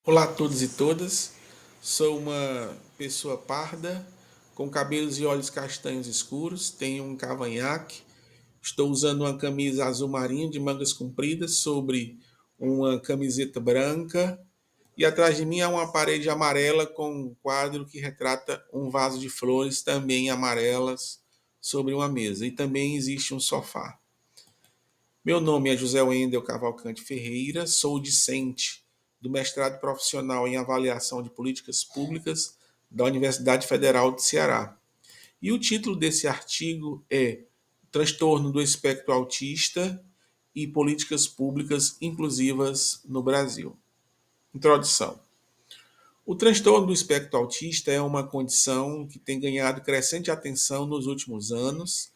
Olá a todos e todas. Sou uma pessoa parda, com cabelos e olhos castanhos escuros, tenho um cavanhaque, estou usando uma camisa azul marinho de mangas compridas sobre uma camiseta branca e atrás de mim há uma parede amarela com um quadro que retrata um vaso de flores também amarelas sobre uma mesa e também existe um sofá. Meu nome é José Wendel Cavalcante Ferreira, sou discente do mestrado profissional em avaliação de políticas públicas da Universidade Federal do Ceará. E o título desse artigo é Transtorno do Espectro Autista e Políticas Públicas Inclusivas no Brasil. Introdução. O transtorno do espectro autista é uma condição que tem ganhado crescente atenção nos últimos anos,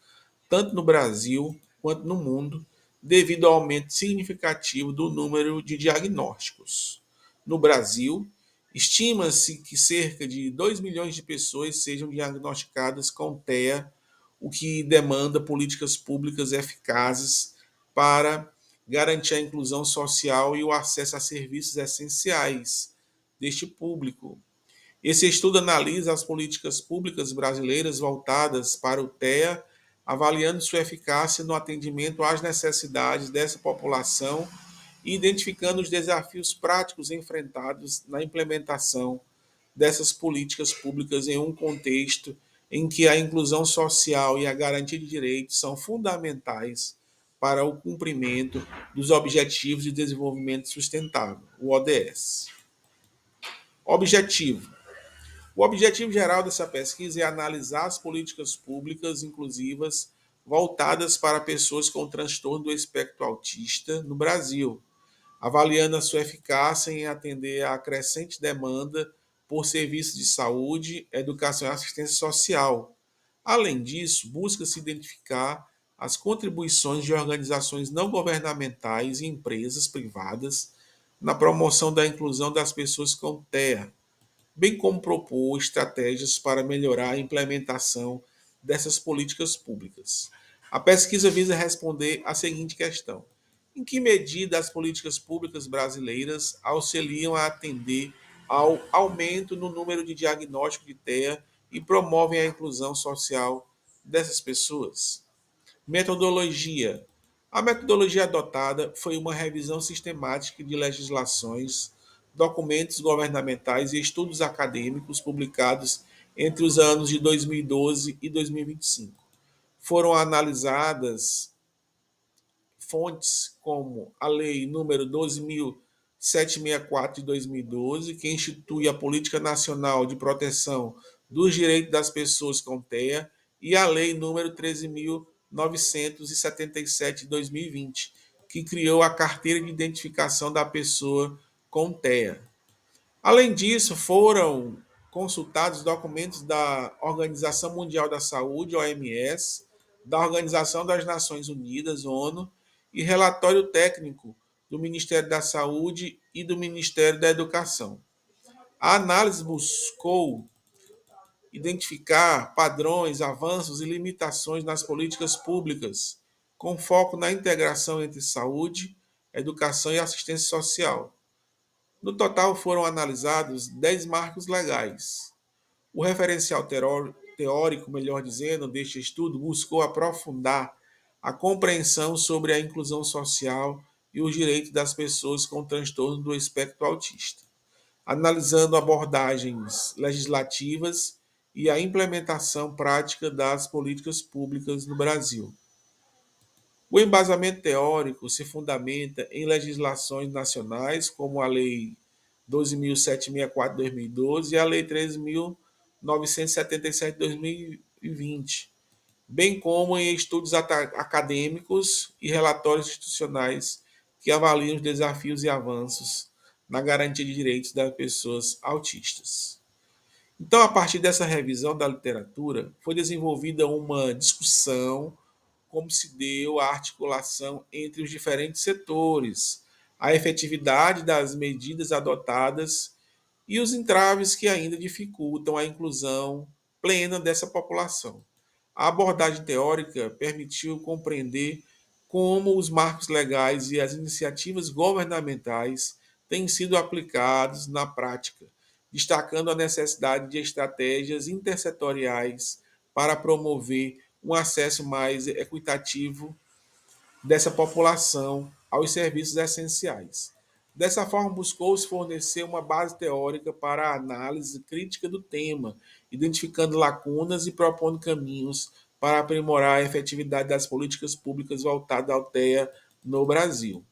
tanto no Brasil quanto no mundo, devido ao aumento significativo do número de diagnósticos. No Brasil, estima-se que cerca de 2 milhões de pessoas sejam diagnosticadas com TEA, o que demanda políticas públicas eficazes para garantir a inclusão social e o acesso a serviços essenciais deste público. Esse estudo analisa as políticas públicas brasileiras voltadas para o TEA, avaliando sua eficácia no atendimento às necessidades dessa população e identificando os desafios práticos enfrentados na implementação dessas políticas públicas em um contexto em que a inclusão social e a garantia de direitos são fundamentais para o cumprimento dos Objetivos de Desenvolvimento Sustentável, o ODS. Objetivo: o objetivo geral dessa pesquisa é analisar as políticas públicas inclusivas voltadas para pessoas com transtorno do espectro autista no Brasil, avaliando a sua eficácia em atender à crescente demanda por serviços de saúde, educação e assistência social. Além disso, busca-se identificar as contribuições de organizações não governamentais e empresas privadas na promoção da inclusão das pessoas com TEA, bem como propor estratégias para melhorar a implementação dessas políticas públicas. A pesquisa visa responder à seguinte questão: em que medida as políticas públicas brasileiras auxiliam a atender ao aumento no número de diagnósticos de TEA e promovem a inclusão social dessas pessoas? Metodologia: a metodologia adotada foi uma revisão sistemática de legislações, documentos governamentais e estudos acadêmicos publicados entre os anos de 2012 e 2025. Foram analisadas fontes como a Lei nº 12.764 de 2012, que institui a Política Nacional de Proteção dos Direitos das Pessoas com TEA, e a Lei nº 13.977 de 2020, que criou a Carteira de Identificação da Pessoa com TEA. Além disso, foram consultados documentos da Organização Mundial da Saúde, OMS, da Organização das Nações Unidas, ONU, e relatório técnico do Ministério da Saúde e do Ministério da Educação. A análise buscou identificar padrões, avanços e limitações nas políticas públicas, com foco na integração entre saúde, educação e assistência social. No total, foram analisados 10 marcos legais. O referencial teórico, melhor dizendo, deste estudo buscou aprofundar a compreensão sobre a inclusão social e os direitos das pessoas com transtorno do espectro autista, analisando abordagens legislativas e a implementação prática das políticas públicas no Brasil. O embasamento teórico se fundamenta em legislações nacionais, como a Lei 12.764 de 2012 e a Lei 13.977 de 2020, bem como em estudos acadêmicos e relatórios institucionais que avaliam os desafios e avanços na garantia de direitos das pessoas autistas. Então, a partir dessa revisão da literatura, foi desenvolvida uma discussão como se deu a articulação entre os diferentes setores, a efetividade das medidas adotadas e os entraves que ainda dificultam a inclusão plena dessa população. A abordagem teórica permitiu compreender como os marcos legais e as iniciativas governamentais têm sido aplicados na prática, destacando a necessidade de estratégias intersetoriais para promover um acesso mais equitativo dessa população aos serviços essenciais. Dessa forma, buscou-se fornecer uma base teórica para a análise crítica do tema, identificando lacunas e propondo caminhos para aprimorar a efetividade das políticas públicas voltadas à aldeia no Brasil.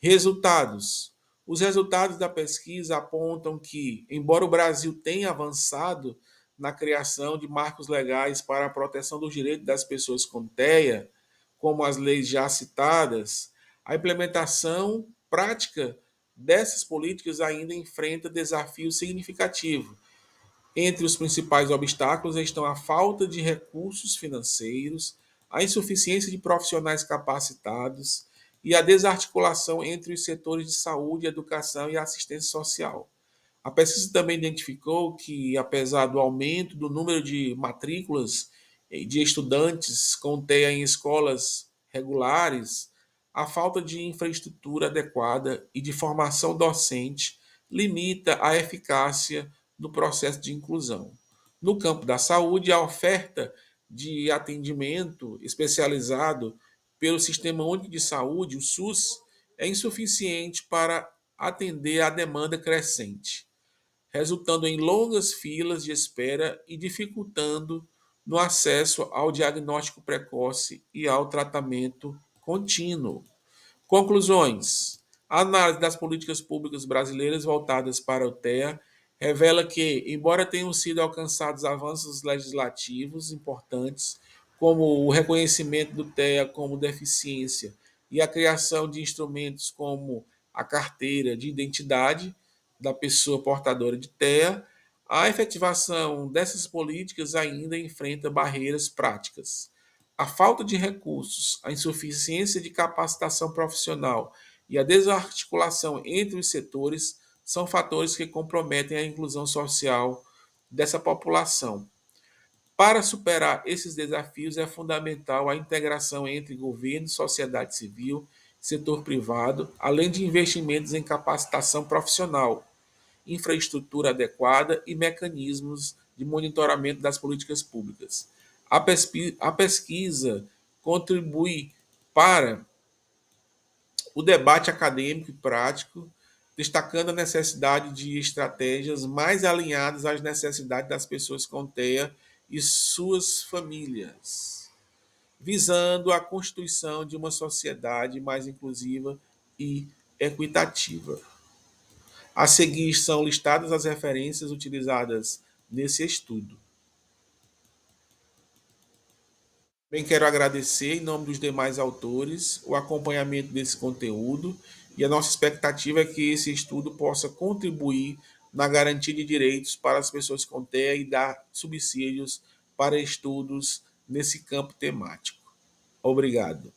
Resultados. Os resultados da pesquisa apontam que, embora o Brasil tenha avançado na criação de marcos legais para a proteção dos direitos das pessoas com TEA, como as leis já citadas, a implementação prática dessas políticas ainda enfrenta desafios significativos. Entre os principais obstáculos estão a falta de recursos financeiros, a insuficiência de profissionais capacitados e a desarticulação entre os setores de saúde, educação e assistência social. A pesquisa também identificou que, apesar do aumento do número de matrículas de estudantes com TEA em escolas regulares, a falta de infraestrutura adequada e de formação docente limita a eficácia do processo de inclusão. No campo da saúde, a oferta de atendimento especializado pelo Sistema Único de Saúde, o SUS, é insuficiente para atender à demanda crescente, resultando em longas filas de espera e dificultando no acesso ao diagnóstico precoce e ao tratamento contínuo. Conclusões. A análise das políticas públicas brasileiras voltadas para o TEA revela que, embora tenham sido alcançados avanços legislativos importantes, como o reconhecimento do TEA como deficiência e a criação de instrumentos como a carteira de identidade da pessoa portadora de TEA, a efetivação dessas políticas ainda enfrenta barreiras práticas. A falta de recursos, a insuficiência de capacitação profissional e a desarticulação entre os setores são fatores que comprometem a inclusão social dessa população. Para superar esses desafios, é fundamental a integração entre governo, sociedade civil, setor privado, além de investimentos em capacitação profissional, infraestrutura adequada e mecanismos de monitoramento das políticas públicas. A pesquisa contribui para o debate acadêmico e prático, destacando a necessidade de estratégias mais alinhadas às necessidades das pessoas com TEA e suas famílias, visando a constituição de uma sociedade mais inclusiva e equitativa. A seguir são listadas as referências utilizadas nesse estudo. Bem, quero agradecer, em nome dos demais autores, o acompanhamento desse conteúdo e a nossa expectativa é que esse estudo possa contribuir na garantia de direitos para as pessoas com TEA e dar subsídios para estudos nesse campo temático. Obrigado.